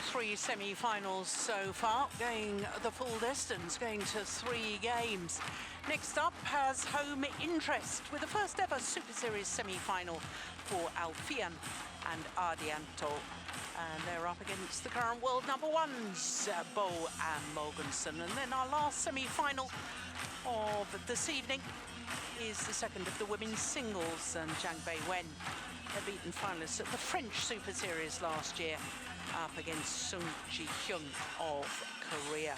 3 semi-finals so far, going the full distance, going to 3 games. Next up has home interest with the first ever Super Series semi-final for Alfian and Ardianto. And they're up against the current world number ones, Bo and Mogensen. And then our last semi-final of this evening is the second of the women's singles, and Zhang Bei-wen, a beaten finalist at the French Super Series last year, up against Sung Ji-hyun of Korea.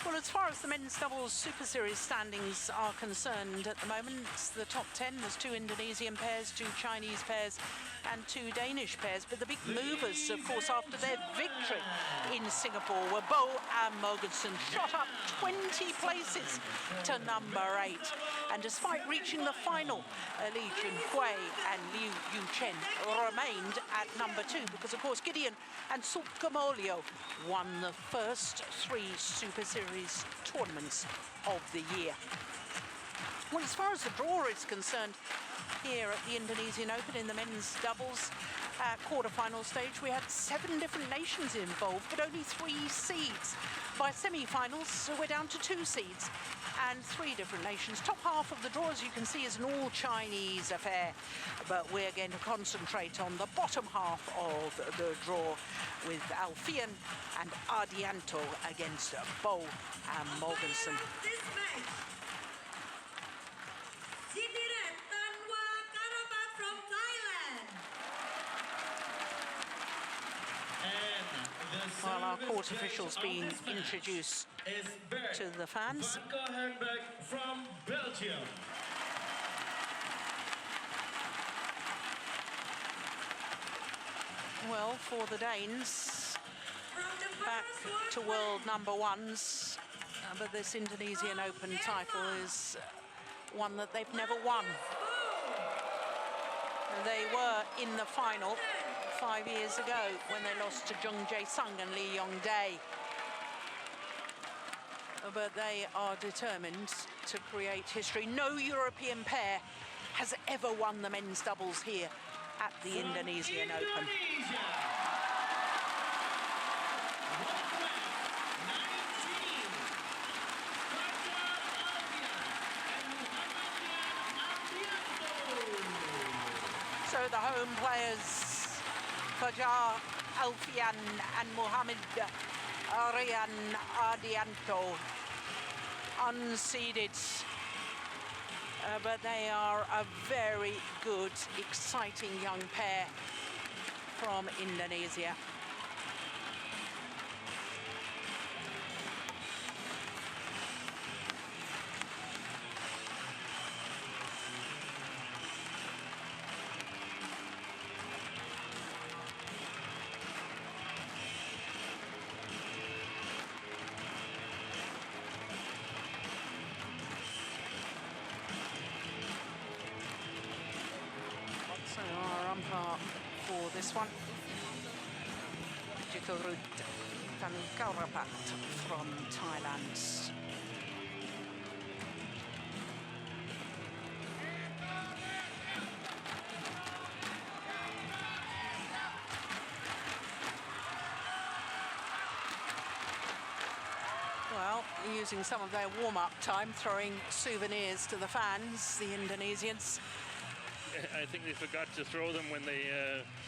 Well, as far as the men's doubles Super Series standings are concerned at the moment, the top 10, there's 2 Indonesian pairs, 2 Chinese pairs and 2 Danish pairs. But the big movers, of course, after their victory in Singapore were Bo and Mogensen, shot up 20 places to number 8. And despite reaching the final, Li Junhui and Liu Yuchen remained at number 2 because, of course, Gideon and Sukamuljo won the first 3 Super Series tournaments of the year. Well, as far as the draw is concerned, here at the Indonesian Open in the men's doubles quarter-final stage, we had 7 different nations involved, but only 3 seeds. By semi-finals, we're down to 2 seeds and 3 different nations. Top half of the draw, as you can see, is an all-Chinese affair, but we're going to concentrate on the bottom half of the draw with Alfian and Ardianto against Bo and Mogensen. While our court officials being introduced to the fans. From Belgium. Well, for the Danes, back to world number ones, but this Indonesian Open title is one that they've never won. They were in the final 5 years ago when they lost to Jung Jae-sung and Lee Yong-dae. But they are determined to create history. No European pair has ever won the men's doubles here at the Indonesian Open. So the home players, Fajar, Alfian and Mohamed Rian Ardianto, unseeded, but they are a very good, exciting young pair from Indonesia. For this one, Jitorut Tangkarapat from Thailand. Well, using some of their warm-up time, throwing souvenirs to the fans, the Indonesians. I think they forgot to throw them when they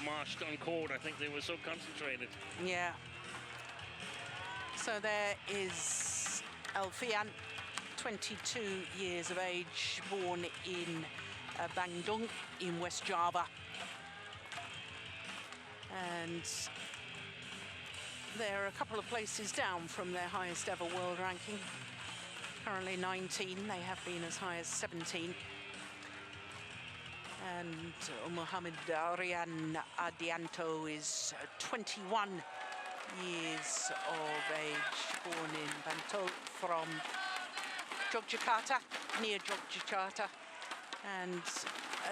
marched on court. I think they were so concentrated. Yeah. So there is Alfian, 22 years of age, born in Bandung in West Java. And they're a couple of places down from their highest ever world ranking. Currently 19, they have been as high as 17. And Mohamed Rian Ardianto is 21 years of age, born in Bantul from Yogyakarta, near Yogyakarta. And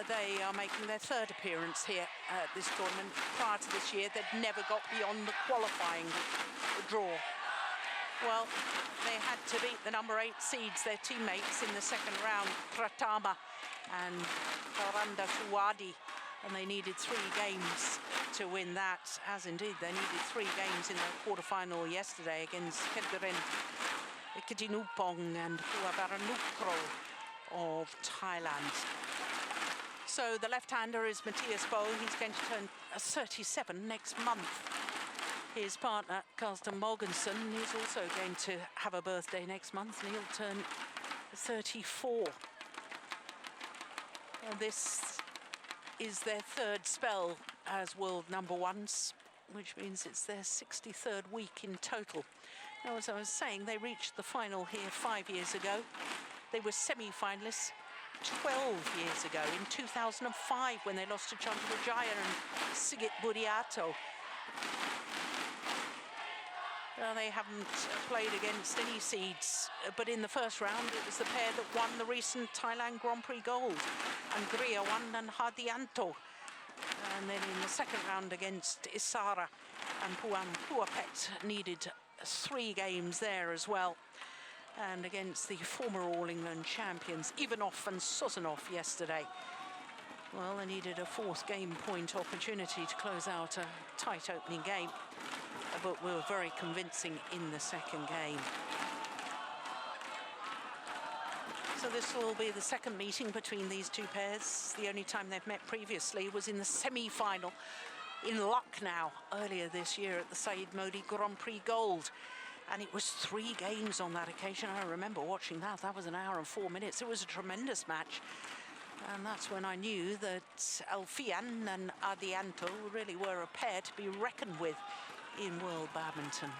they are making their 3rd appearance here at this tournament. Prior to this year, they'd never got beyond the qualifying draw. Well, they had to beat the number 8 seeds, their teammates in the second round, Pratama and Faranda Suwadi, And they needed 3 games to win that, as indeed they needed 3 games in the quarterfinal yesterday against Kedren Ikedinupong and Puabaranukro of Thailand. So the left-hander is Mathias. He's going to turn 37 next month. His partner, Carsten Mogensen, is also going to have a birthday next month, and he'll turn 34. And this is their 3rd spell as world #1s, which means it's their 63rd week in total. Now, as I was saying, they reached the final here 5 years ago. They were semi-finalists 12 years ago, in 2005, when they lost to Chandra Jaya and Sigit Budiato. They haven't played against any seeds, but in the first round it was the pair that won the recent Thailand Grand Prix gold, Angriawan and Ardianto. And then in the second round against Isara and Puapet needed 3 games there as well. And against the former All England champions, Ivanov and Sozanov yesterday. Well, they needed a 4th game point opportunity to close out a tight opening game, but we were very convincing in the second game. So this will be the second meeting between these 2 pairs. The only time they've met previously was in the semi-final in Lucknow earlier this year at the Saeed Modi Grand Prix Gold. And it was 3 games on that occasion. I remember watching that. That was 1 hour and 4 minutes. It was a tremendous match. And that's when I knew that Alfian and Ardianto really were a pair to be reckoned with in world badminton.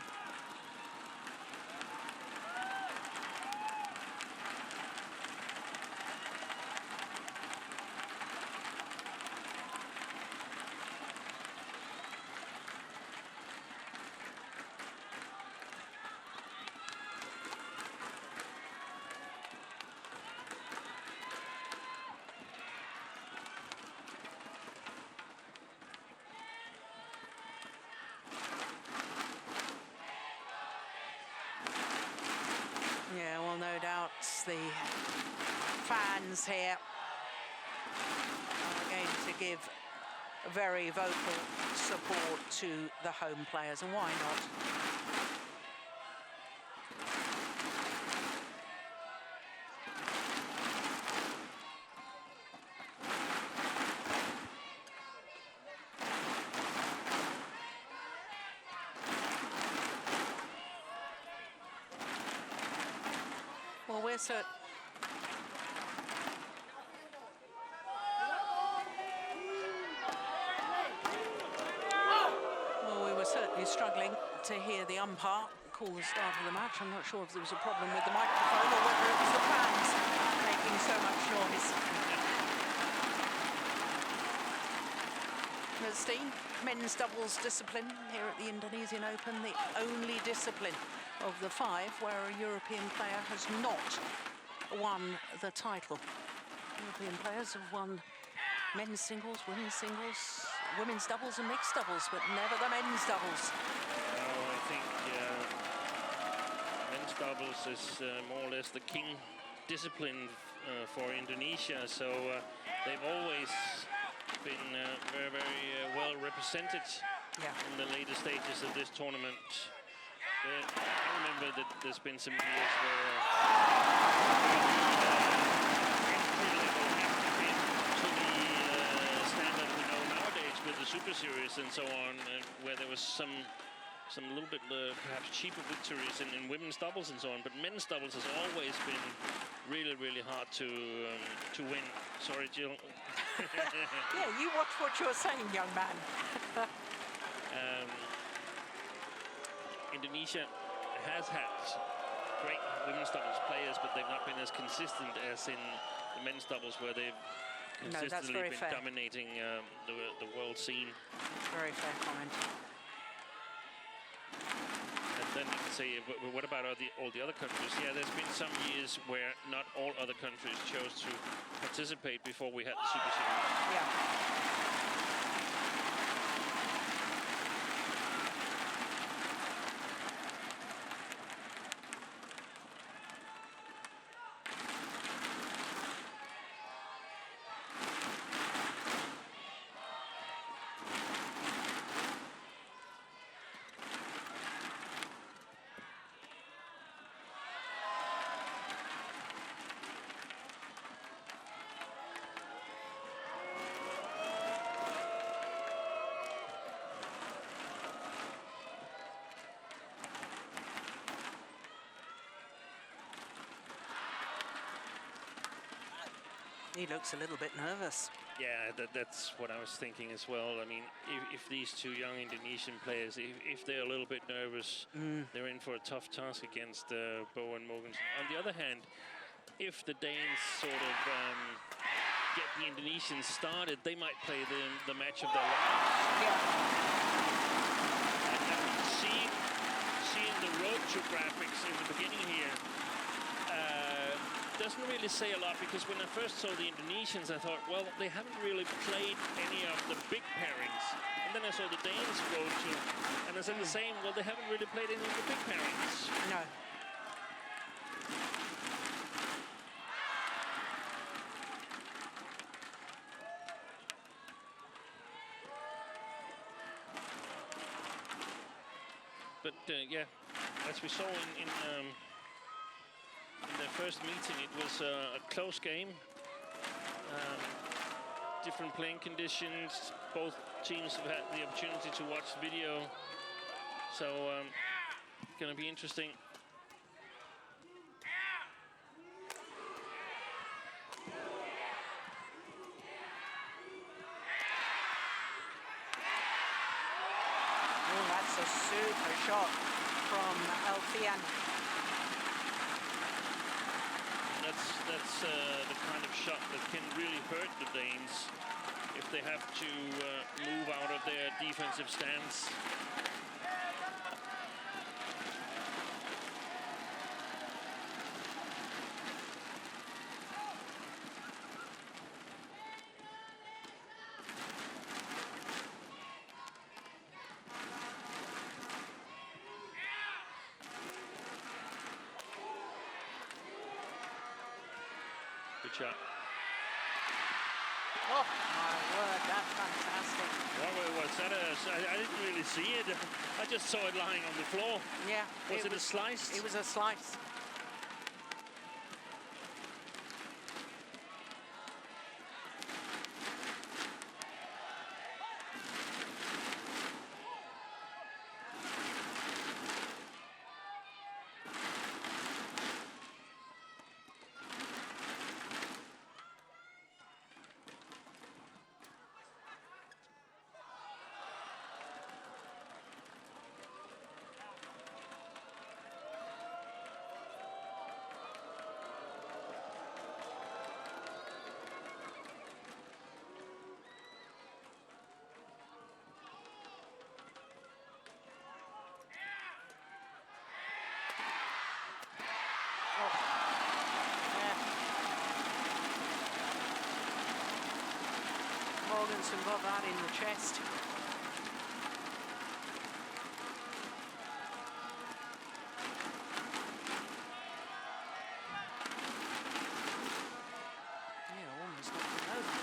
Yeah, well, no doubt the fans here are going to give very vocal support to the home players, and why not? Well, we're we were certainly struggling to hear the umpire call the start of the match. I'm not sure if there was a problem with the microphone or whether it was the fans making so much noise. Christine, men's doubles discipline here at the Indonesian Open, the only discipline of the 5 where a European player has not won the title. European players have won men's singles, women's doubles and mixed doubles, but never the men's doubles. I think men's doubles is more or less the king discipline for Indonesia, so they've always been very, very well represented in the later stages of this tournament. I remember that there's been some years where to the standard we know nowadays with the Superseries and so on, where there was some little bit perhaps cheaper victories in women's doubles and so on, but men's doubles has always been really, really hard to win. Sorry, Jill. Yeah, you watch what you're saying, young man. Indonesia has had great women's doubles players, but they've not been as consistent as in the men's doubles, where they've consistently been dominating the world scene. Very fair comment. And then you can say, what about all the other countries? Yeah, there's been some years where not all other countries chose to participate before we had the Super Series. Yeah. He looks a little bit nervous. Yeah, that's what I was thinking as well. I mean, if these two young Indonesian players, if they're a little bit nervous, they're in for a tough task against Bo and Mogensen. On the other hand, if the Danes sort of get the Indonesians started, they might play the match of their lives. Yeah. And seeing the road to graphics in the beginning here, doesn't really say a lot, because when I first saw the Indonesians, I thought, well, they haven't really played any of the big pairings. And then I saw the Danes go to, and I said the same, well, they haven't really played any of the big pairings. No. But yeah, as we saw in the first meeting, it was a close game. Different playing conditions. Both teams have had the opportunity to watch the video. So, going to be interesting. Oh, that's a super shot from Alfian. That's the kind of shot that can really hurt the Danes if they have to move out of their defensive stance. Good shot. Oh, my word, that's fantastic. What was that? I didn't really see it. I just saw it lying on the floor. Yeah. Was it a slice? It was a slice. Mogensen got that in the chest. Yeah, almost knocked him over.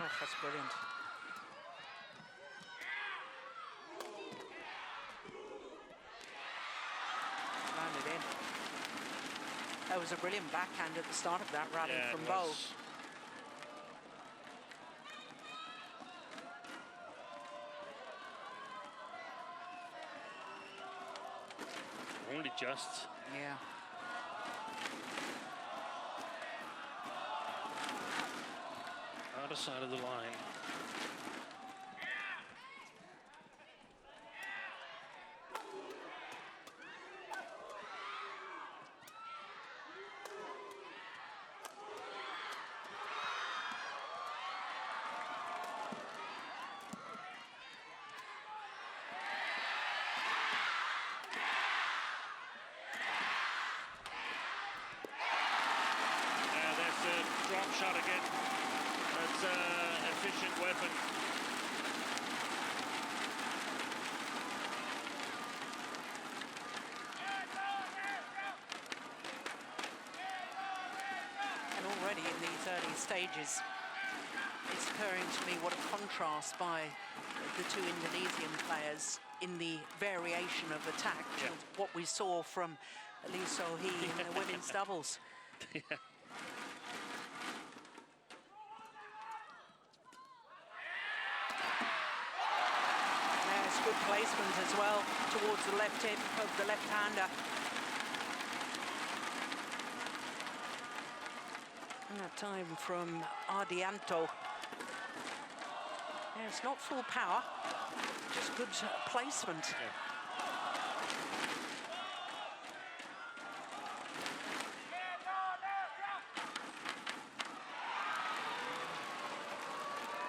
Oh, that's brilliant. Landed in. That was a brilliant backhand at the start of that rally from Bo. Only just. Yeah. Other side of the line. There's a drop shot again. That's an efficient weapon. And already in these early stages, it's occurring to me what a contrast by the two Indonesian players. in the variation of attack to what we saw from Lee So-hee in the women's doubles. Yeah. There's good placement as well towards the left hip of the left-hander. And that time from Ardianto. Yeah, it's not full power, just good placement. Yeah.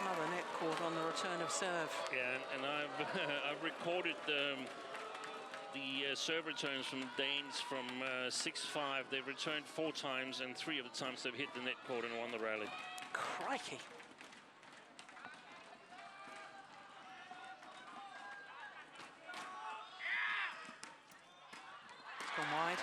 Another net caught on the return of serve. Yeah, and I've I've recorded the serve returns from Danes from 6-5. They've returned 4 times, and 3 of the times they've hit the net cord and won the rally. Crikey. It's gone wide.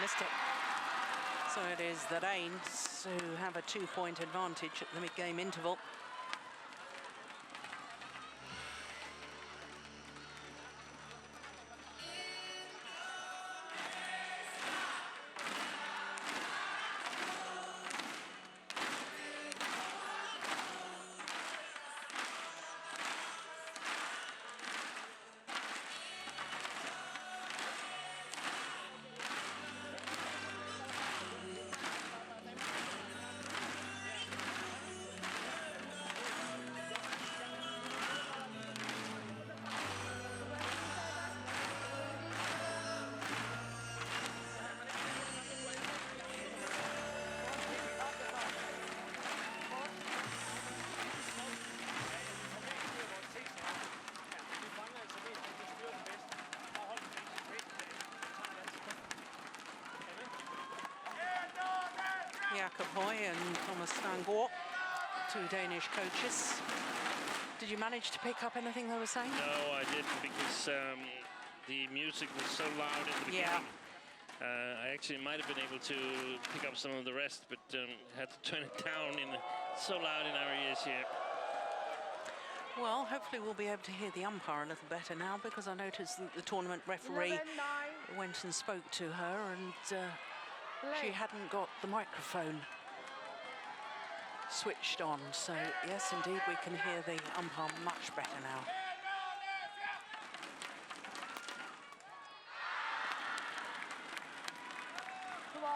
Missed it. So it is the Danes who have a 2-point advantage at the mid-game interval. Jakob Høy and Thomas Stangor, 2 Danish coaches. Did you manage to pick up anything they were saying? No, I didn't, because the music was so loud in the beginning. I actually might have been able to pick up some of the rest, but had to turn it down. So loud in our ears here. Well, hopefully we'll be able to hear the umpire a little better now, because I noticed that the tournament referee went and spoke to her, and she hadn't got the microphone switched on. So yes, indeed, we can hear the umpire much better now.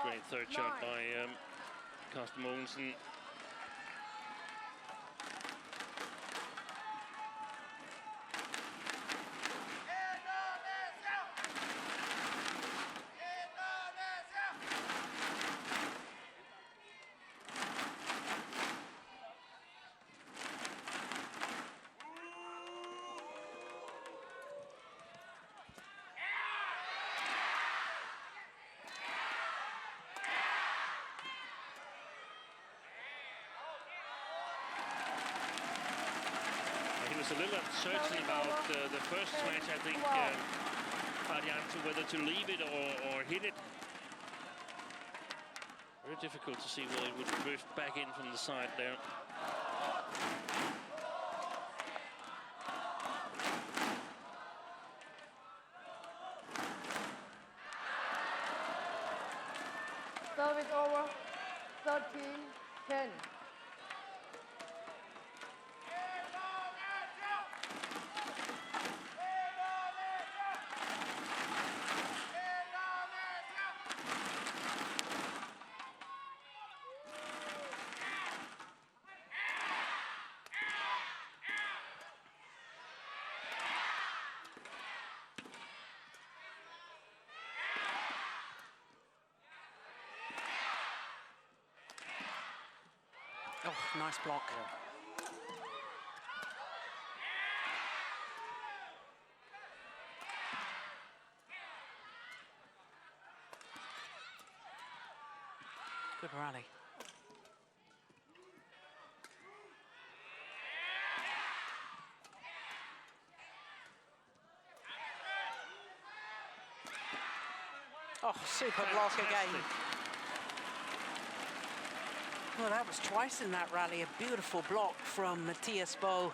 Great third shot by Carsten Mogensen. A little uncertain about the first match, I think, Ardianto, whether to leave it or hit it. Very difficult to see whether it would drift back in from the side there. Service over, 13-10. Oh, nice block. Good rally. Oh, super block again. Well, that was twice in that rally. A beautiful block from Mathias Bo.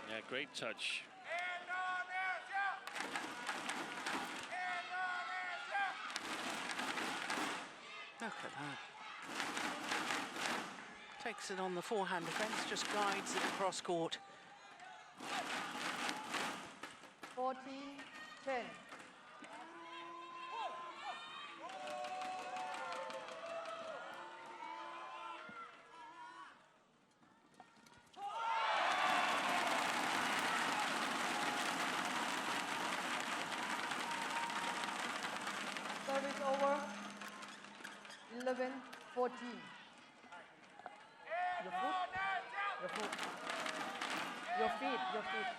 Yeah, great touch. Look at that. Takes it on the forehand defence, just guides it across court. 14-10. Service over. 11-14. Your foot. Your foot. Your feet. Your feet.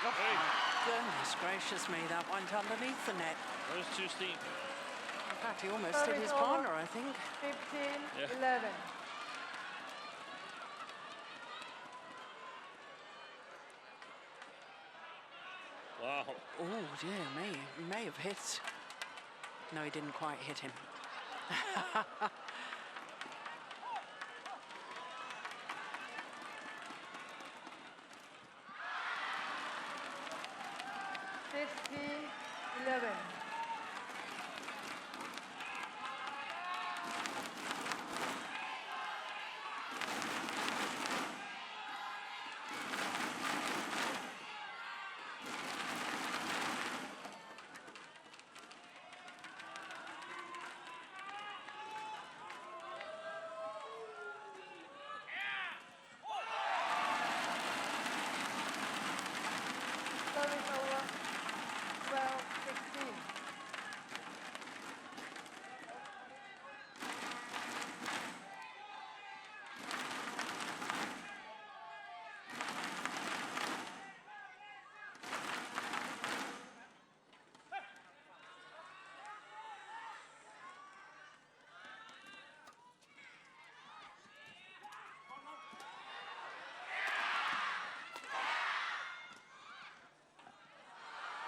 Oh, goodness gracious me, that went underneath the net. That was too steep. In fact, he almost hit Service his over. partner, I think. 15-11. Wow. Oh, dear me. He may have hit. No, he didn't quite hit him. 16-11. Service over. 12-16.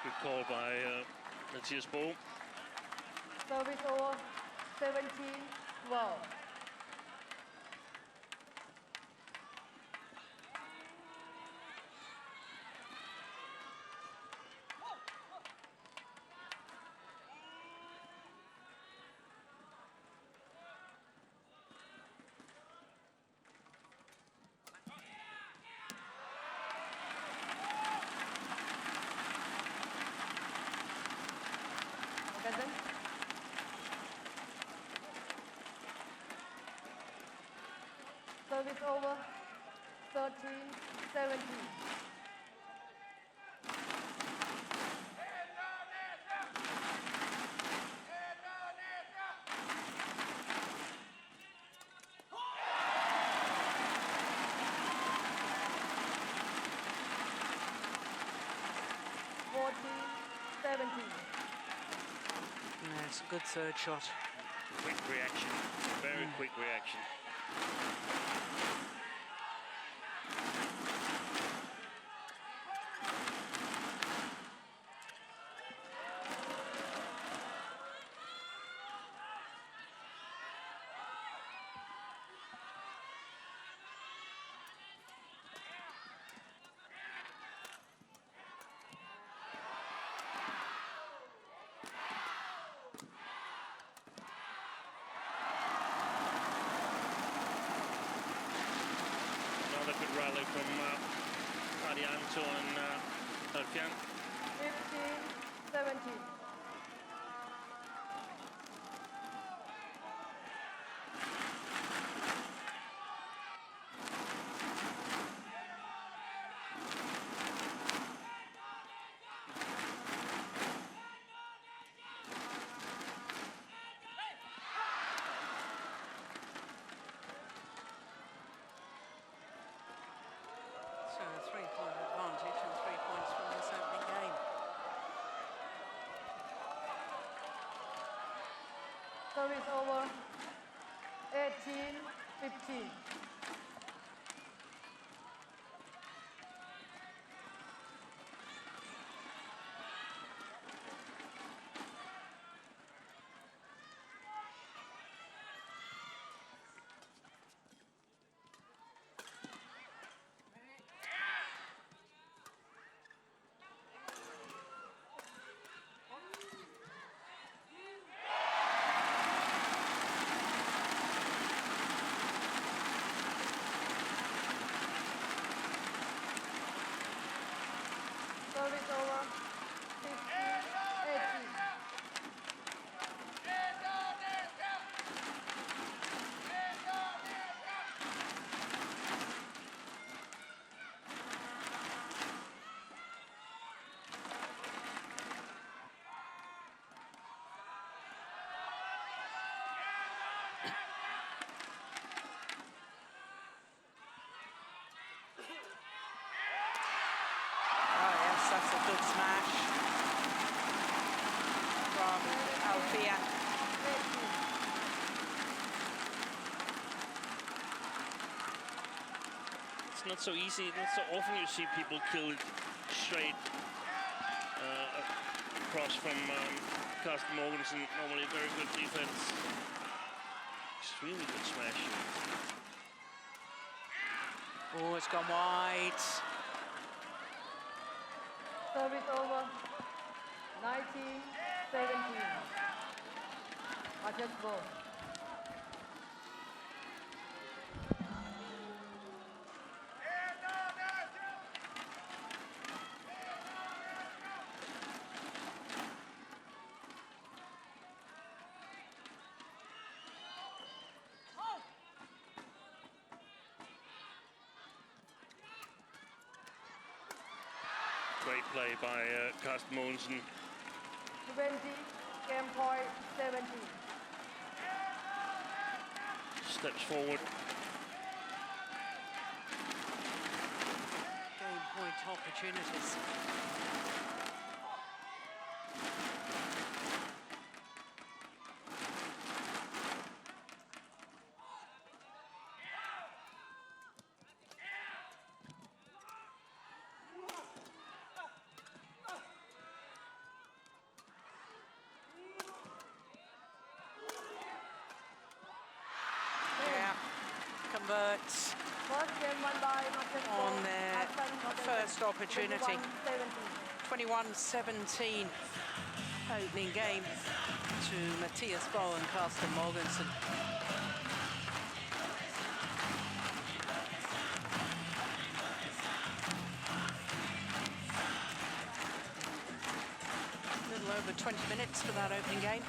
Good call by Mathias Bo. Service over. 17-12. Mogensen. Service over. 13-17. It's a good third shot. Quick reaction. Very quick reaction. Another good rally from Ardianto and Alfian. 15-17. Service over. 18-15. Service over. 15-18. That's a good smash from Alfian. It's not so easy. Not so often you see people killed straight across from Carsten Mogensen. Normally very good defense. Extremely good smash. Oh, it's gone wide. Service over. 19-17. Mathias ball. Great play by Carsten Mogensen. 20, game point 17. Steps forward. Game point opportunities. Converts First game won by Mathias on their first opportunity. 21-17 opening game to Mathias and Carsten Mogensen. A little over 20 minutes for that opening game.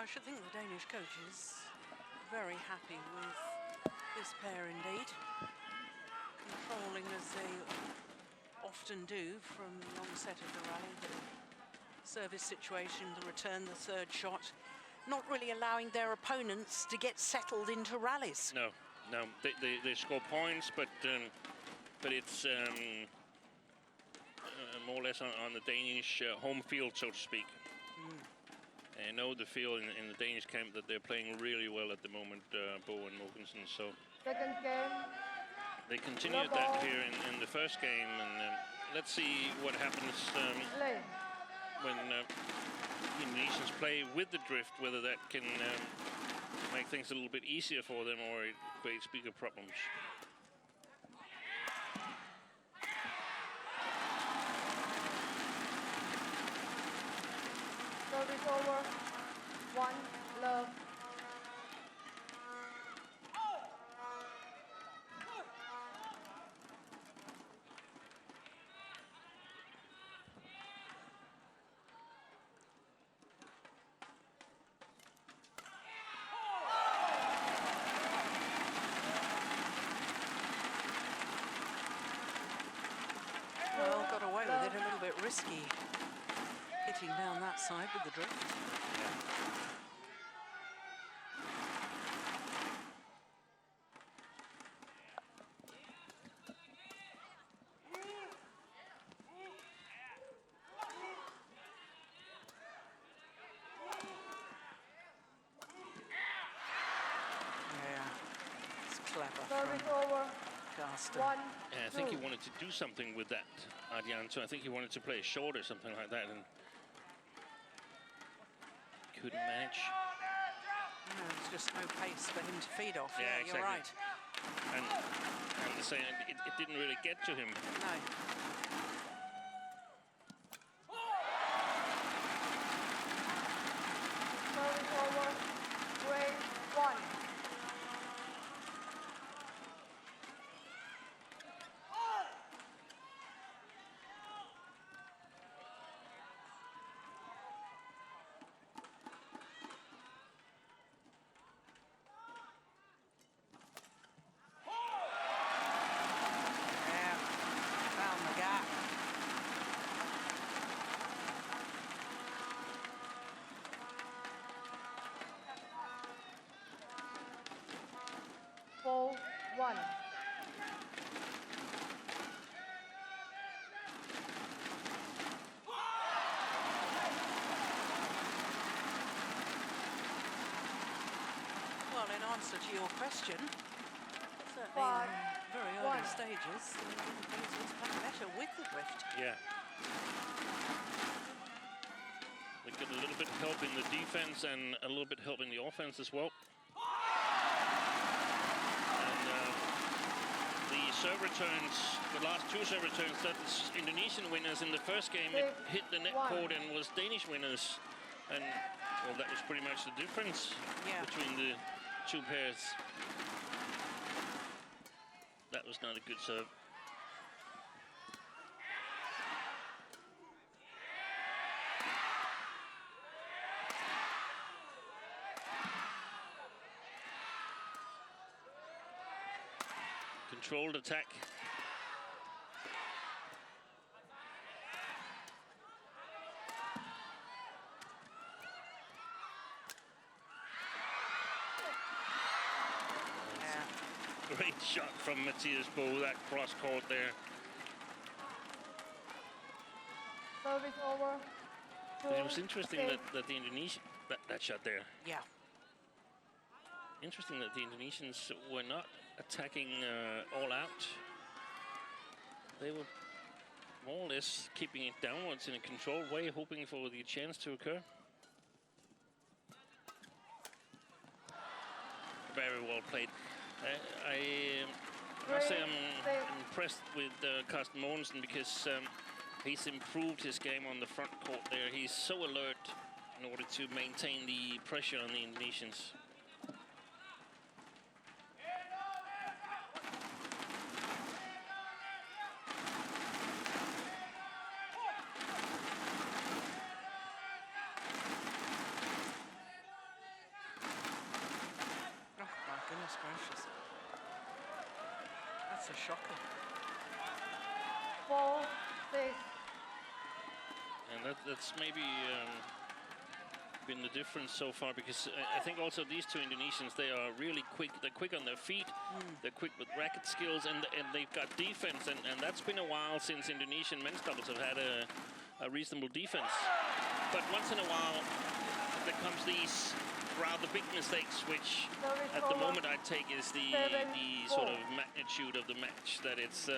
I should think the Danish coach is very happy with this pair indeed. Controlling as they often do from the onset of the rally, the service situation, the return, the third shot, not really allowing their opponents to get settled into rallies. No, they score points, but it's more or less on the Danish home field, so to speak. I know the feel in the Danish camp that they're playing really well at the moment, Bo and Mogensen. So Second game. they continued that here in the first game, and let's see what happens when Indonesians play with the drift, whether that can make things a little bit easier for them or it creates bigger problems. Service over. 1 love. Well, got away with it, a little bit risky, hitting down that side with the drift. Yeah, it's clever Service from over. Carsten. 1. Yeah, I think he wanted to do something with that, Ardianto. I think he wanted to play short or something like that, and couldn't manage. No, there's just no pace for him to feed off. Yeah, Yeah, exactly. you're right. And the same, it didn't really get to him. No. Service over. Grade 1. Yeah, found the gap. Four, 1. Well, in answer to your question, certainly 5, in very early 1. stages, the Indonesians playing better with the drift. Yeah. They get a little bit help in the defense and a little bit help in the offense as well. And the serve returns, the last 2 serve returns, that's Indonesian winners. In the first game, it hit the net cord and was Danish winners. And, well, that was pretty much the difference between the 2 pairs. That was not a good serve. Controlled attack. Great shot from Mathias Bo, that cross court there. Service over. But it was interesting that the Indonesian, that shot there. Yeah. Interesting that the Indonesians were not attacking all out. They were more or less keeping it downwards in a controlled way, hoping for the chance to occur. Very well played. I must say I'm impressed with Carsten Mogensen because he's improved his game on the front court there. He's so alert in order to maintain the pressure on the Indonesians. a shocker. 4-6. And that's maybe been the difference so far, because I think also these two Indonesians, they are really quick. They're quick on their feet. They're quick with racket skills, and they've got defense. And that's been a while since Indonesian men's doubles have had a reasonable defense. But once in a while, there comes these rather big mistakes, which at the moment I take is the sort of magnitude of the match, that it's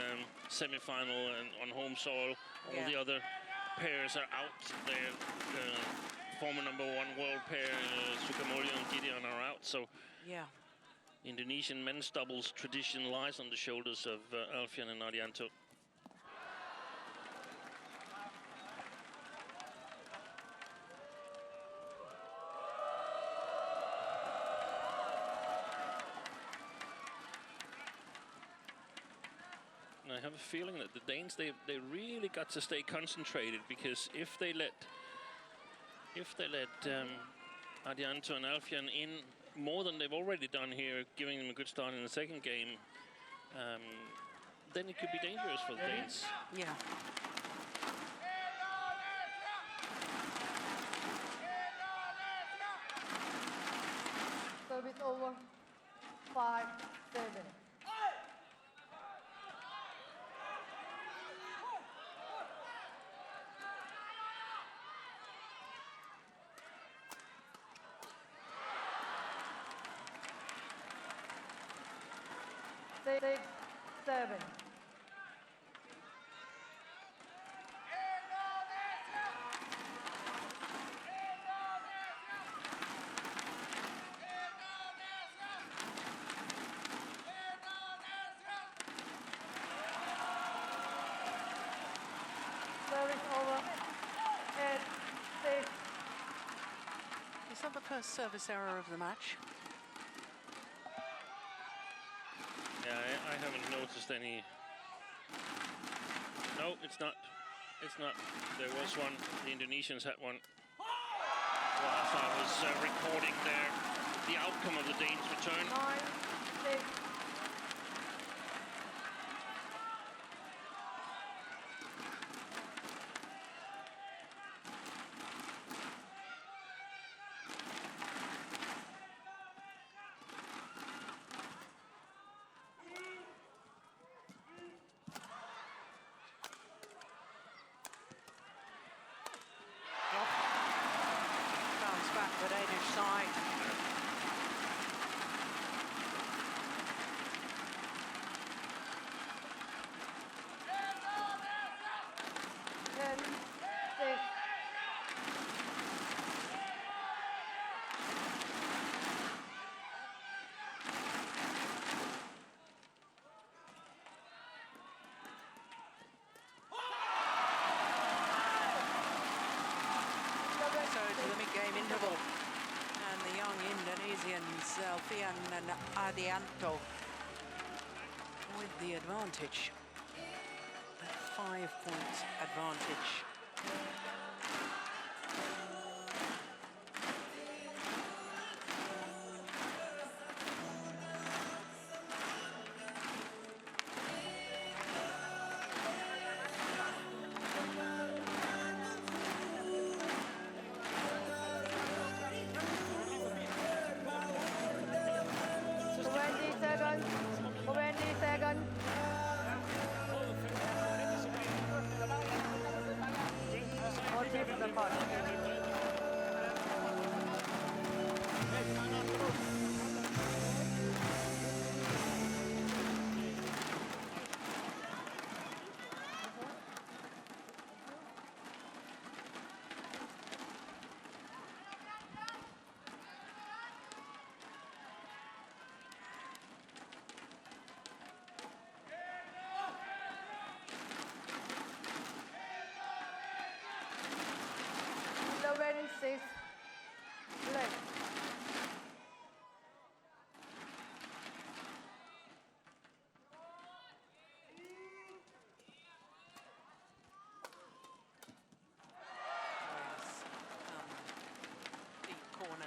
semi-final and on home soil. All the other pairs are out there. Former #1 world pair, Sukamuljo and Gideon, are out. So Indonesian men's doubles tradition lies on the shoulders of Alfian and Ardianto. And I have a feeling that the Danes, they really got to stay concentrated, because if they let Ardianto and Alfian in more than they've already done here, giving them a good start in the second game, then it could be dangerous for the Danes. Yeah. Service over. 5-7. Six, 7. Service over. 8-6. Is that the first service error of the match? Yeah, I haven't noticed any. No, it's not. It's not. There was one. The Indonesians had one. Whilst I was recording the outcome of the Danes' return. 9-6. The Danish side. Alfian and Ardianto with the advantage, a 5-point advantage.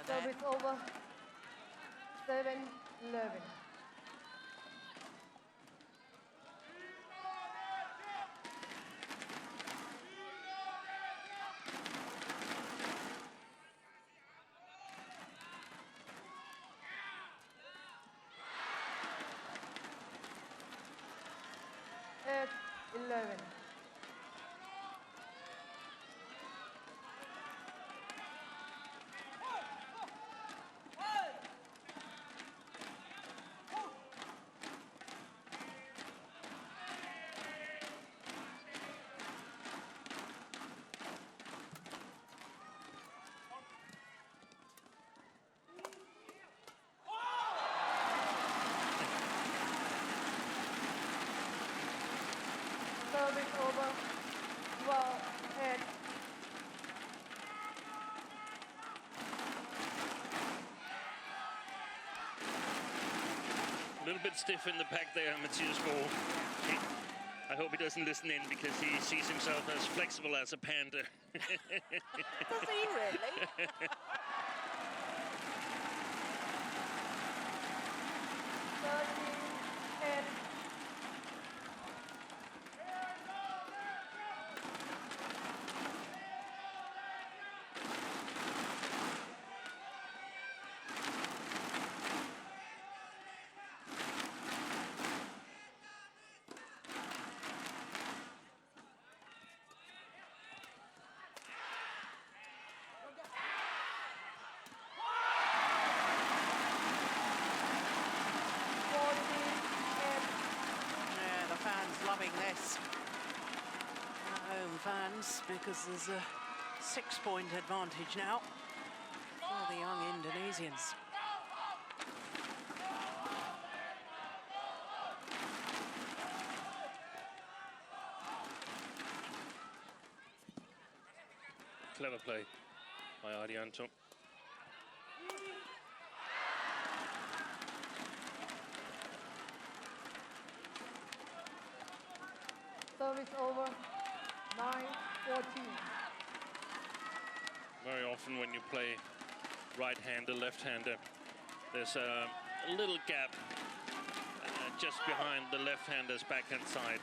Service over. 7-11. 11. Service over. 12-8. A little bit stiff in the pack there, Mathias Ball. I hope he doesn't listen in because he sees himself as flexible as a panda. Does he really? 13-8. Yeah, the fans loving this. Home fans, because there's a 6-point advantage now for the young Indonesians. Clever play by Ardianto. Service over. 9-14. Very often when you play right-hander, left-hander, there's a little gap just behind the left-hander's backhand side.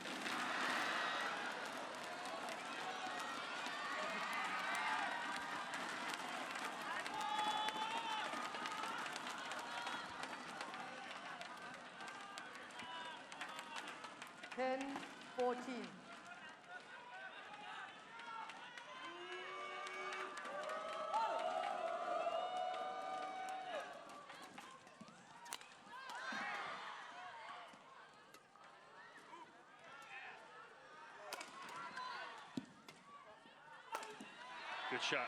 Good shot.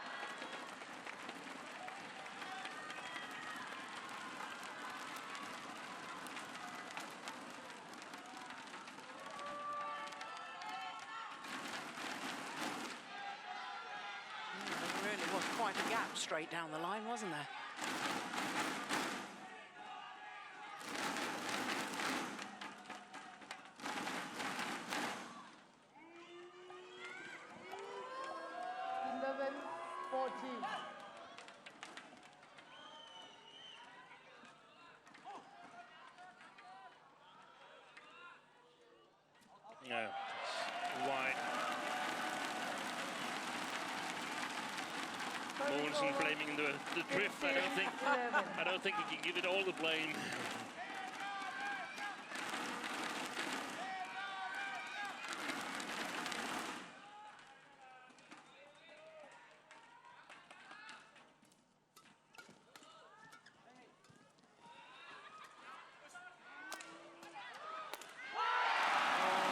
There really was quite a gap straight down the line, wasn't there? Yeah, it's wide. Mogensen blaming the drift. I don't think he can give it all the blame.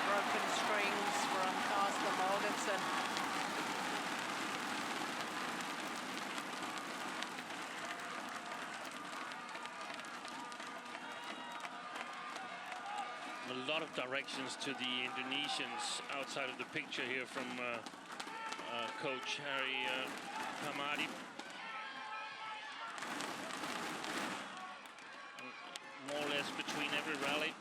Broken strings from Carsten Mogensen. A lot of directions to the Indonesians outside of the picture here from coach Harry Hamadi. More or less between every rally.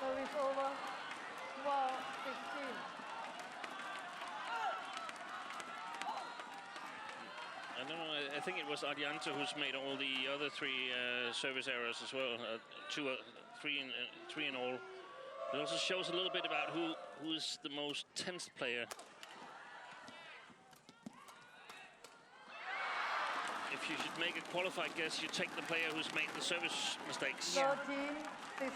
Service over. 12-16. I don't know, I think it was Ardianto who's made all the other three service errors as well. Three in all. It also shows a little bit about who who's the most tense player. If you should make a qualified guess, you take the player who's made the service mistakes. 13-15.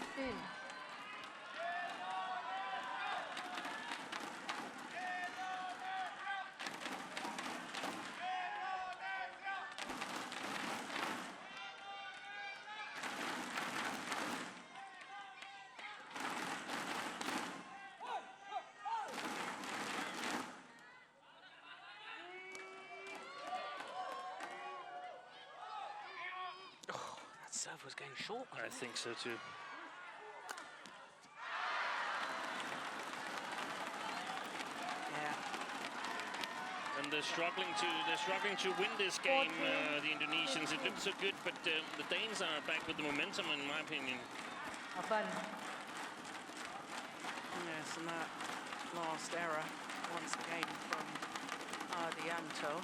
Serve was going short. I think so too. Yeah. And they're struggling to win this game. The Indonesians. It looked so good, but the Danes are back with the momentum, in my opinion. Alfian. Yes, and that last error once again from Ardianto.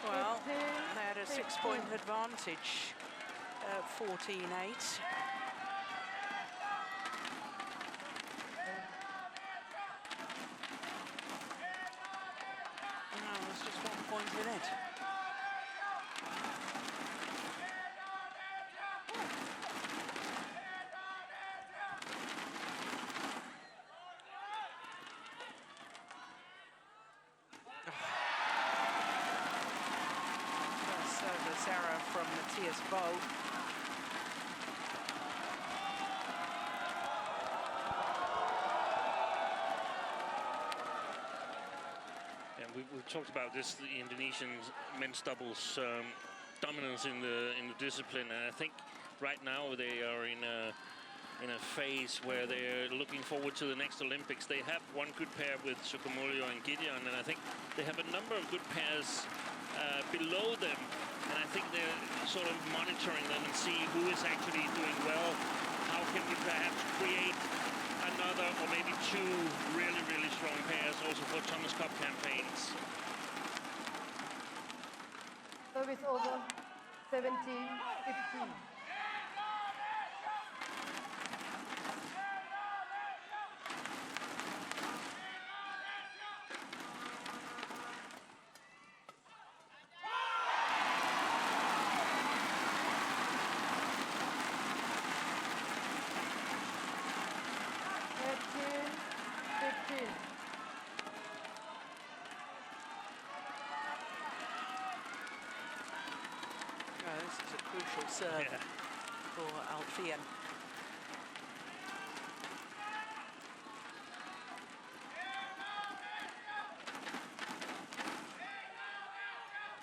Well, they had a 6-point advantage, 14-8. No, there's just 1 point in it. Service error from Mathias. Yeah, we've talked about this, the Indonesian men's doubles dominance in the discipline, and I think right now they are in a phase where they're looking forward to the next Olympics. They have one good pair with Sukamuljo and Gideon, and I think they have a number of good pairs below them, and I think they're sort of monitoring them and see who is actually doing well. How can we perhaps create another or maybe two really, really strong pairs also for Thomas Cup campaigns? Service over. 17-15. This is a crucial serve for Alfian.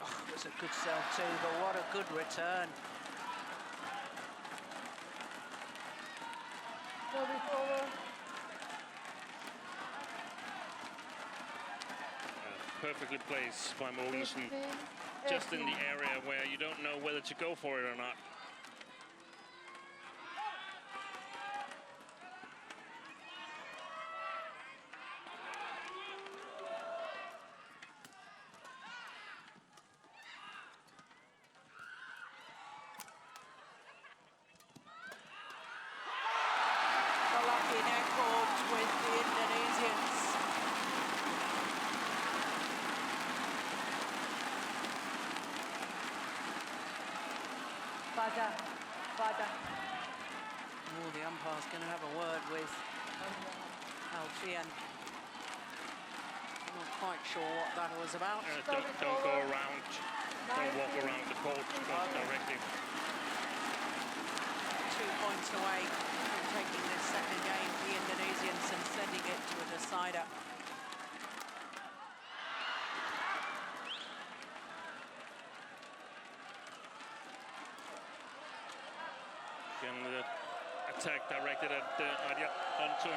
Oh, it was a good serve too, but what a good return. Service over. Perfectly placed by Mogensen, just in the area where you don't know whether to go for it or not. The lucky net court with the Indonesians. Fajar. Oh, the umpire's going to have a word with Alfian. Not quite sure what that was about. Don't go around, don't walk around the court, go directly. 2 points away from taking this second game, the Indonesians, and sending it to a decider. And the attack directed at Ardianto.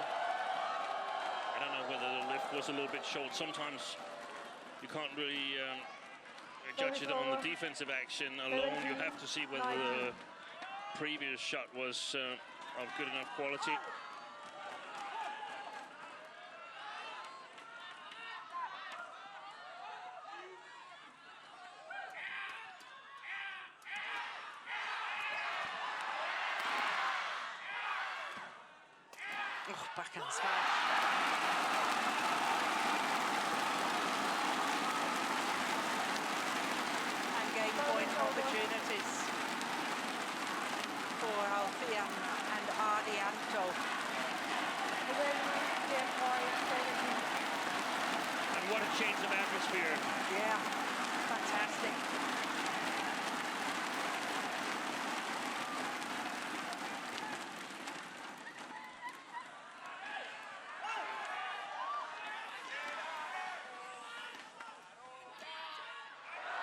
I don't know whether the lift was a little bit short. Sometimes you can't really judge it on the defensive action alone. You have to see whether the previous shot was of good enough quality. Oh, backhand smash. And game point opportunities for Alfian and Ardianto. And what a change of atmosphere. Yeah, fantastic.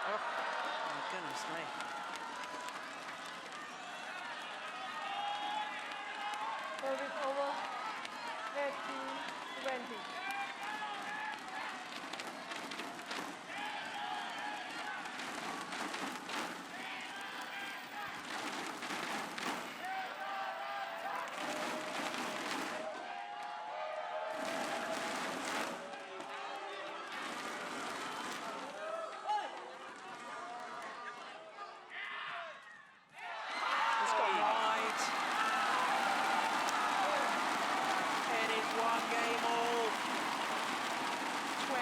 Oh, my goodness me. Service over. 30-20. It's gone wide. It is one game all. 21-18,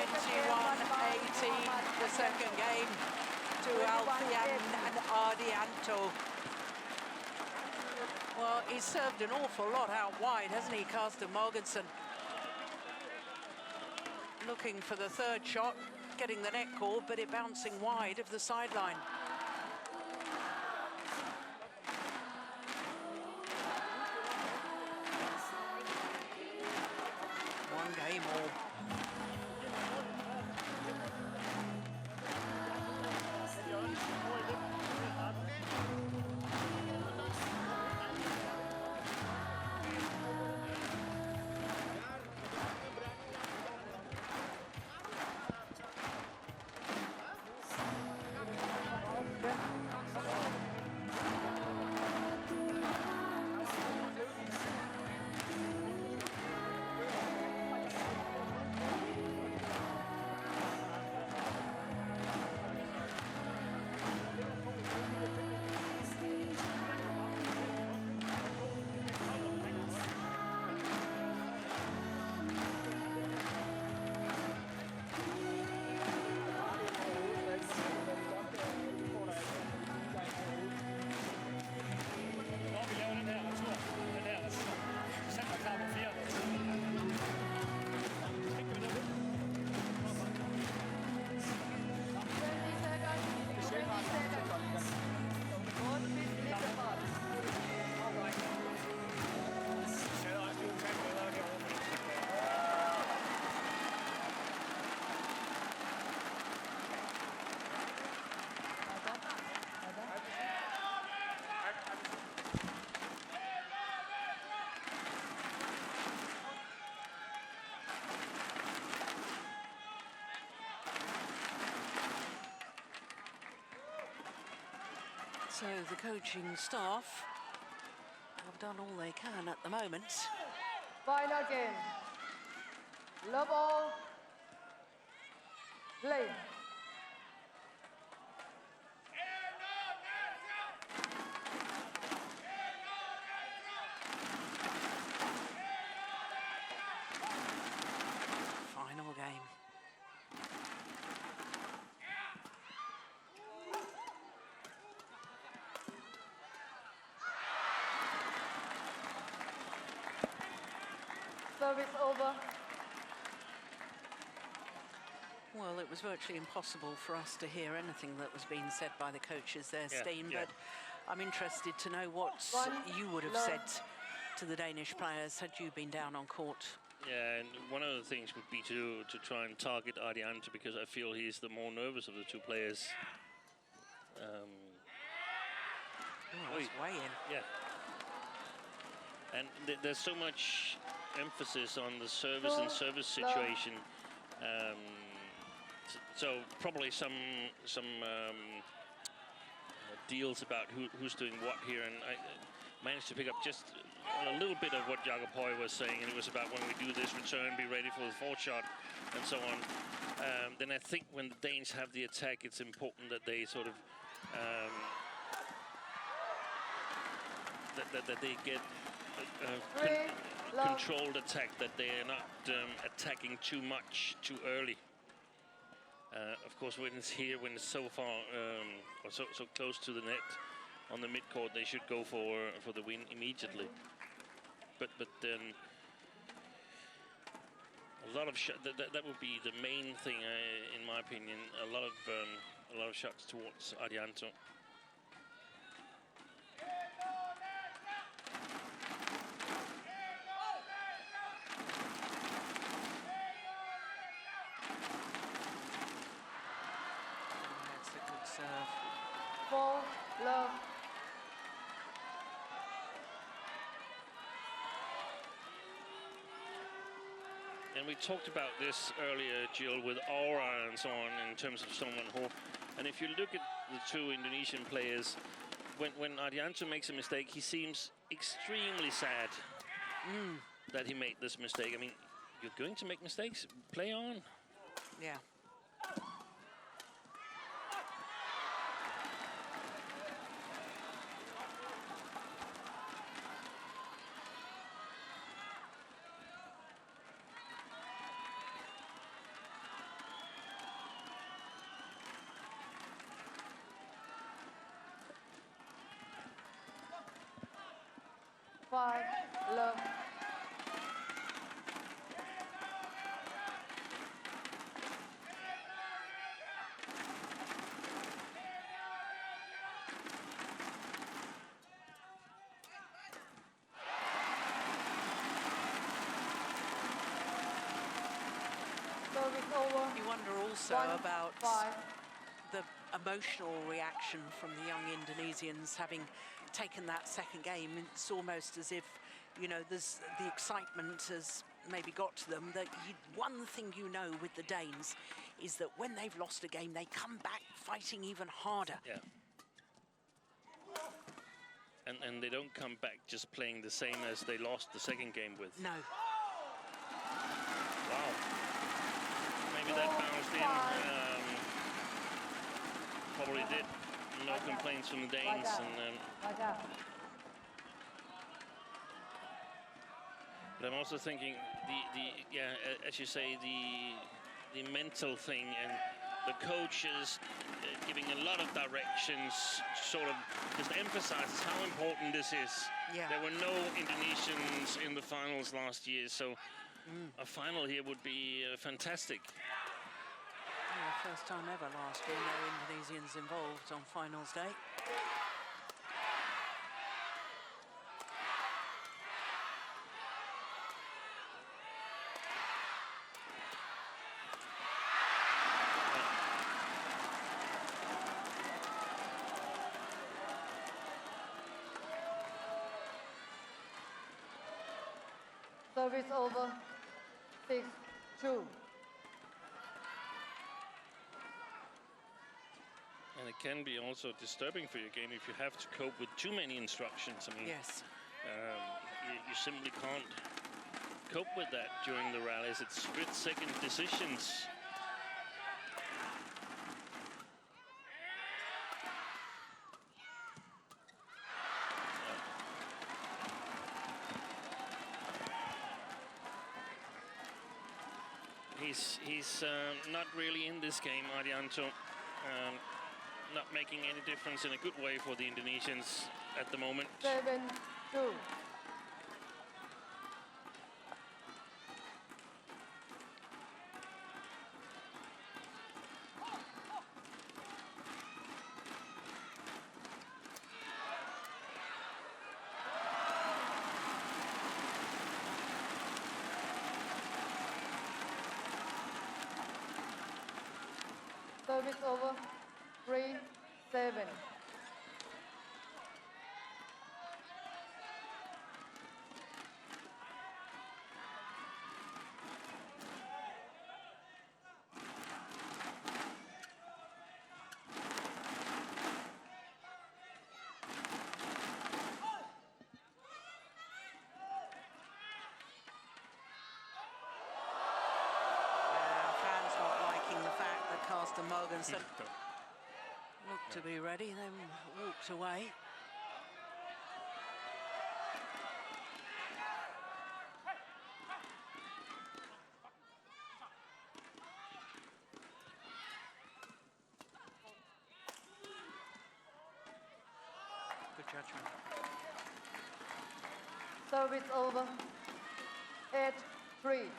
the second game to Alfian and Ardianto. Well, he's served an awful lot out wide, hasn't he, Carsten Mogensen? Looking for the third shot, getting the net call, but it bouncing wide of the sideline. One game all. So the coaching staff have done all they can at the moment. Final game. Love all. Play. Final game. Service over. Well, it was virtually impossible for us to hear anything that was being said by the coaches there, Steen, but I'm interested to know what you would have said to the Danish players had you been down on court. Yeah, and one of the things would be to try and target Ardianto, because I feel he's the more nervous of the two players. That's way in. Yeah. And there's so much emphasis on the service and service situation. So probably some deals about who's doing what here, and I managed to pick up just a little bit of what Jakob Høj was saying, and it was about when we do this return, be ready for the fourth shot, and so on. Then I think when the Danes have the attack, it's important that they sort of that they get controlled attack, that they are not attacking too much too early. Of course, when it's here, when it's so far or so close to the net on the midcourt, they should go for the win immediately. But a lot of that would be the main thing, in my opinion. A lot of shots towards Ardianto. That's a good serve. 4-love. And we talked about this earlier, Jill, with aura and so on, in terms of someone who... And if you look at the two Indonesian players, when Ardianto makes a mistake, he seems extremely sad that he made this mistake. I mean, you're going to make mistakes, play on. Yeah. Love. You wonder also about the emotional reaction from the young Indonesians having taken that second game. It's almost as if, you know, there's the excitement has maybe got to them. That one thing you know with the Danes is that when they've lost a game, they come back fighting even harder. Yeah. And they don't come back just playing the same as they lost the second game with. No. Wow. Maybe that bounced in. Probably did. No complaints from the Danes. But I'm also thinking as you say, the mental thing, and the coaches giving a lot of directions, sort of just emphasizes how important this is. Yeah. There were no Indonesians in the finals last year, so a final here would be fantastic. Yeah, first time ever last year, no Indonesians involved on finals day. Service over. 6-2. And it can be also disturbing for your game if you have to cope with too many instructions. I mean, yes, you simply can't cope with that during the rallies. It's split-second decisions. He's not really in this game, Ardianto. Not making any difference in a good way for the Indonesians at the moment. 7-2. Service over. 3-7. fans not liking the fact that Carsten Mogensen looked to be ready, then walked away. judgment. Service over. 8-3.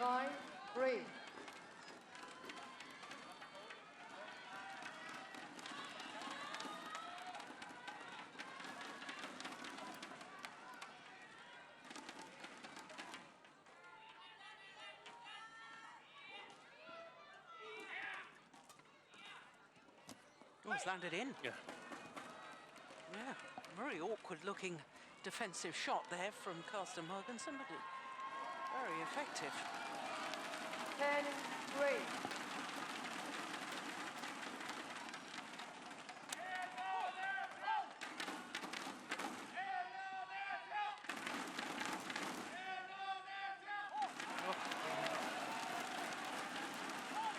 Nine, 3. Oh, it's landed in. Yeah. Yeah, very awkward looking defensive shot there from Carsten Mogensen, but very effective. 10-3.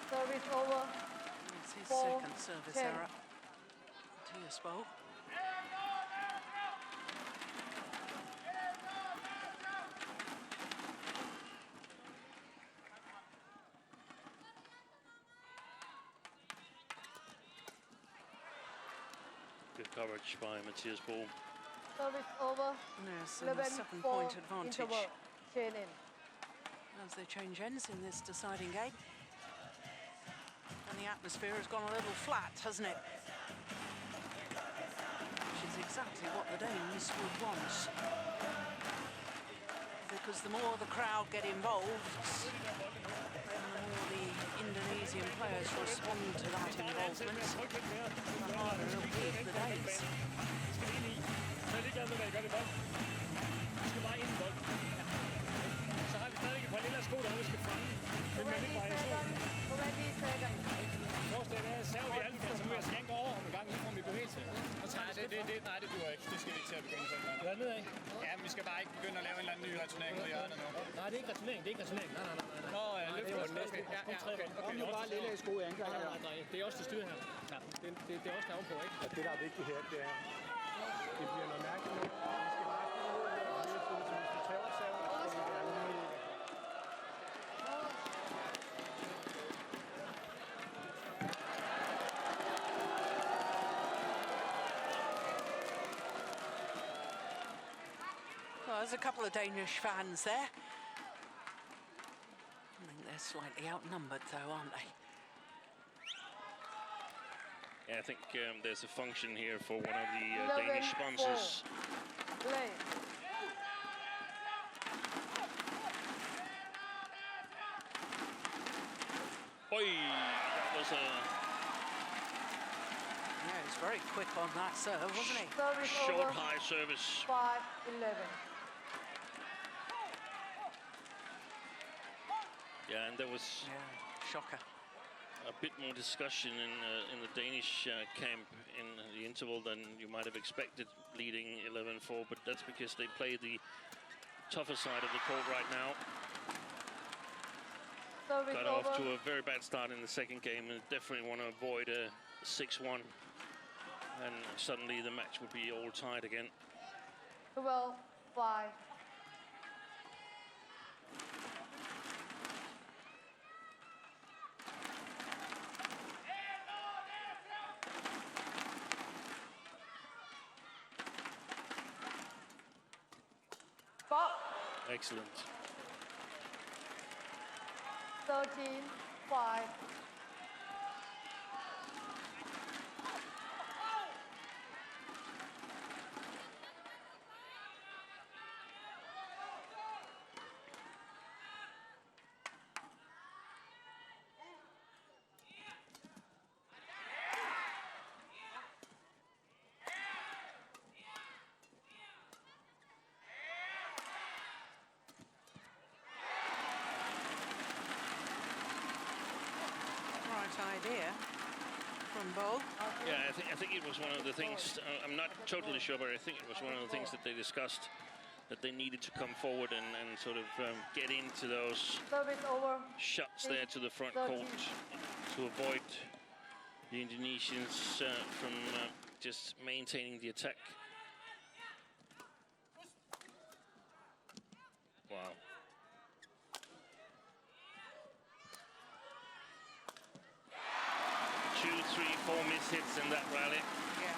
Service over. It's his 4-10. second service error. Mathias Bo. Good coverage by Mathias Bo. Service over. Yes, and a 11-4 7-point advantage interval. Chain in. as they change ends in this deciding game. And the atmosphere has gone a little flat, hasn't it? Which is exactly what the Danes would want. Because the more the crowd get involved, and the more the Indonesian players respond to that involvement, the harder it'll be for the Danes. Forslaget er at serve i Alfian, så må jeg skænke over om en gang, lige får min bevægelse. Nej, det duer ikke. Det skal vi ikke til at begynde sådan noget. Hvad nedad? Ja, men vi skal bare ikke begynde at lave en eller anden ny returnering på hjørnet nu. Nej, det er ikke returnering. Det er ikke returnering. Nej. Nå, løft for den næste. Ja, okay. Om jo bare lille i sko i angang. Nej, det er også det styr her. Ja, det er også der ovenpå, ikke? Ja, det der er vigtigt her, det er, det bliver noget mærkeligt med. Vi skal bare finde ud af, at vi skal tage os af, og det er muligt. Well, there's a couple of Danish fans there. I think they're slightly outnumbered, though, aren't they? Yeah, I think there's a function here for one of the Danish sponsors. Play. Oi, that was a Yeah, he was very quick on that serve, wasn't he? Service short over. high service. 5-11. Yeah, and there was Yeah, shocker. a bit more discussion in the Danish camp in the interval than you might have expected, leading 11-4, but that's because they play the tougher side of the court right now. Service Got over. off to a very bad start in the second game and definitely want to avoid a 6-1. And suddenly the match would be all tied again. 12-5. Excellent. 13-5. idea from Bo. Yeah, I think it was one of the things, I'm not totally sure, but I think it was one of the things that they discussed, that they needed to come forward and sort of get into those shots there to the front court to avoid the Indonesians from just maintaining the attack. Wow. 2, 3, 4 missed hits in that rally. Yeah.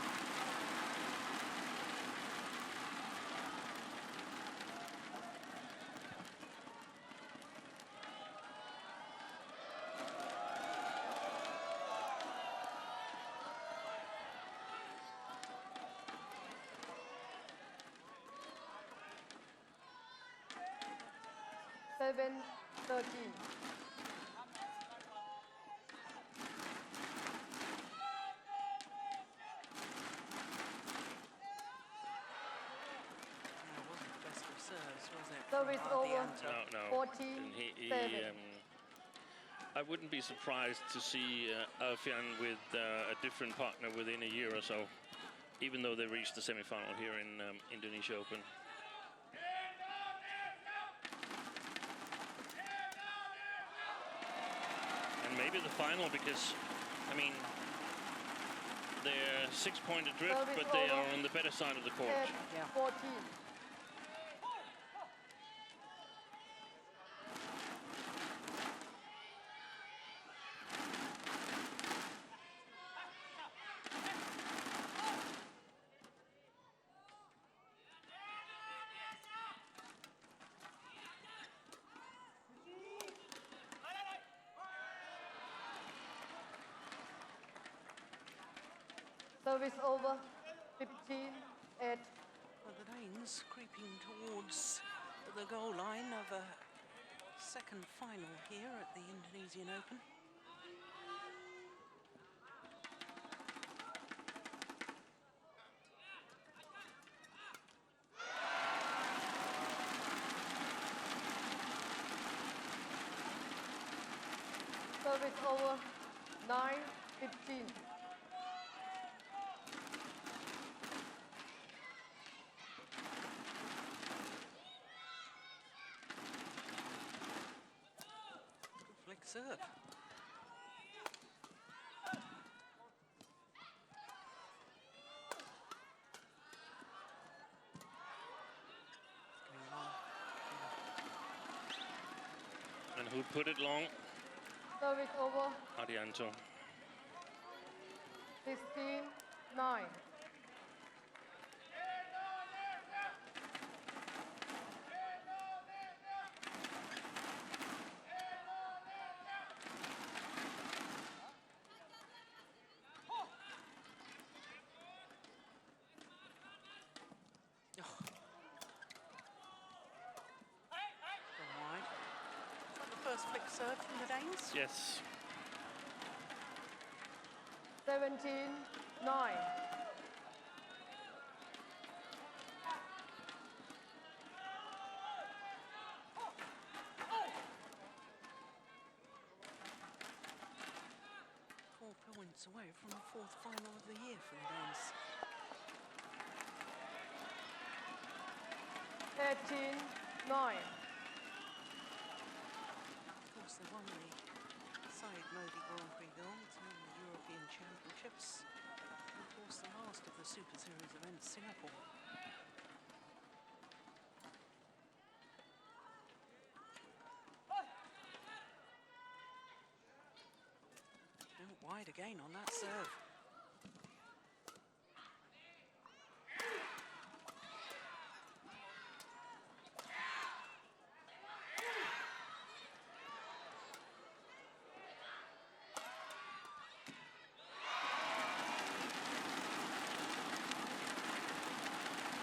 Seven, 13. Service over. No. 14, I wouldn't be surprised to see Alfian with a different partner within a year or so, even though they reached the semi-final here in Indonesia Open. And maybe the final, because, I mean, they're 6-point adrift, but they are on the better side of the court. 14. Service over, 15, 8. Well, the Danes creeping towards the goal line of a second final here at the Indonesian Open. Service over, 9, 15. Serve. And who put it long? Service over. Ardianto. 16, 9. First flick serve from the Danes. Yes. 17, 9. Points away from the fourth final of the year for the Danes. 18, 9. They won the Said Modi Grand Prix Gold in the European Championships, and of course the last of the Super Series events, Singapore. Out wide again on that serve.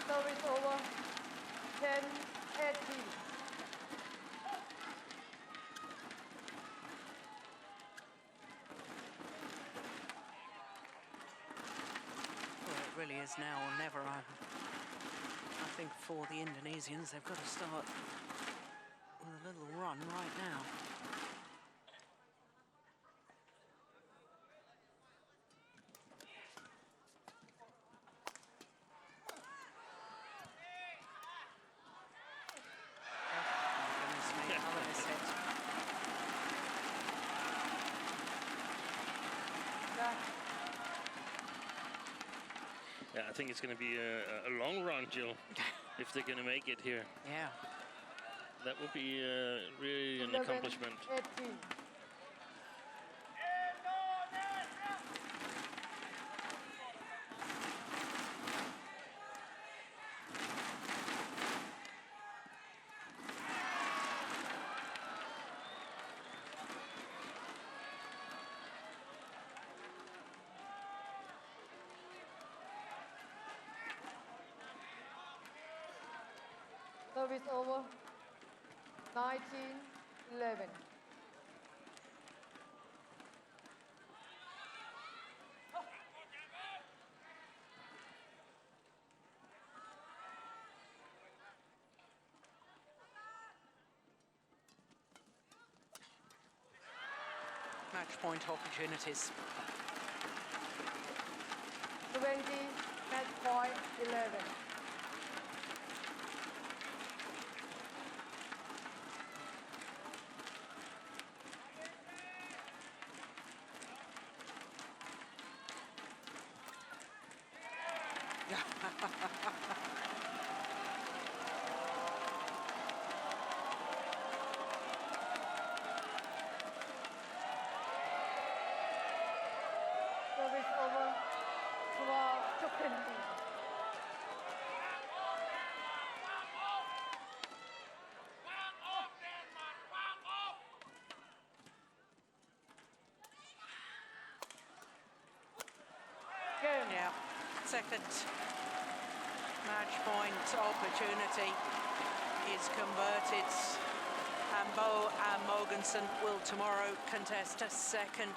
Service over, 10, 18. Well, it really is now or never. I think for the Indonesians, they've got to start with a little run right now. Yeah, I think it's going to be a long run, Jill, if they're going to make it here. Yeah. That would be really an accomplishment. 18. Service over. 19-11. Match point opportunities. 20, match point 11. Service over. 12-20. Game. Yeah, second match point opportunity is converted. And Bo and Mogensen will tomorrow contest a second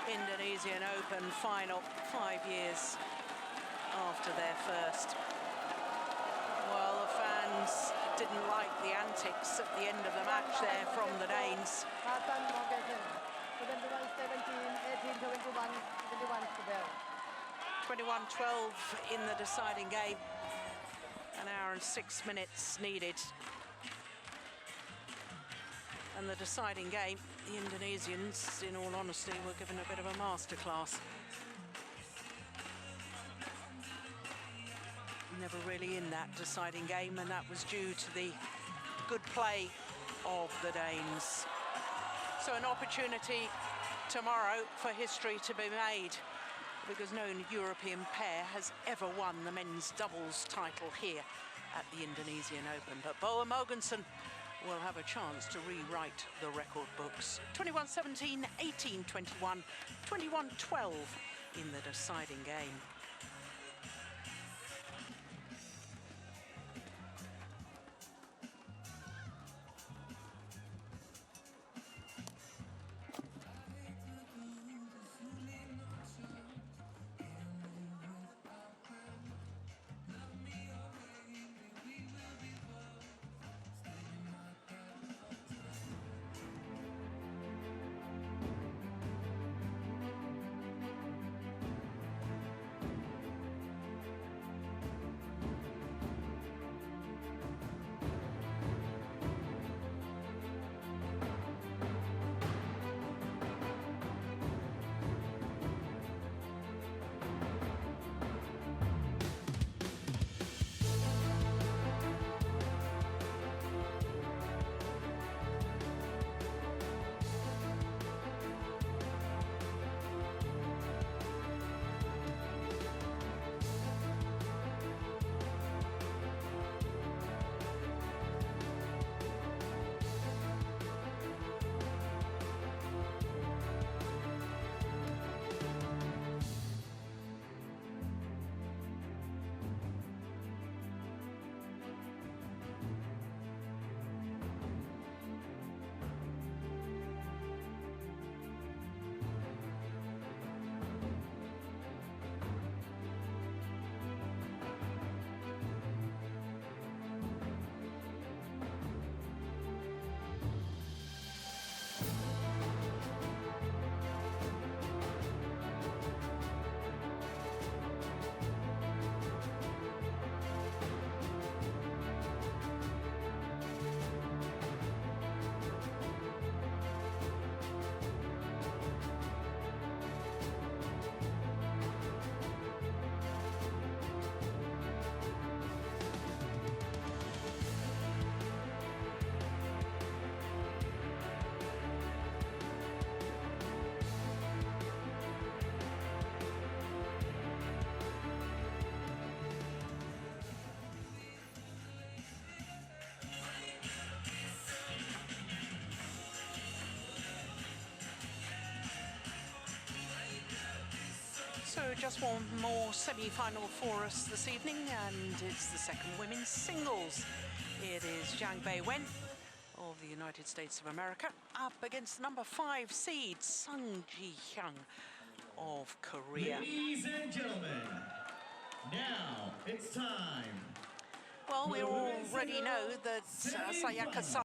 Indonesian Open final 5 years after their first. Well, the fans didn't like the antics at the end of the match there from the Danes. Carsten, Mogensen. 21-17, 18-21, 21 to Bell. 21-12 in the deciding game. An hour and 6 minutes needed. And the deciding game, the Indonesians, in all honesty, were given a bit of a masterclass. Never really in that deciding game, and that was due to the good play of the Danes. So an opportunity tomorrow for history to be made, because no European pair has ever won the men's doubles title here at the Indonesian Open. But Bo and Mogensen will have a chance to rewrite the record books. 21-17, 18-21, 21-12 in the deciding game. just one more semi-final for us this evening, and it's the second women's singles. It is Zhang Bei-wen of the United States of America up against number 5 seed Sung Ji-hyung of Korea. Ladies and gentlemen, now it's time. Well, we already know that Sayaka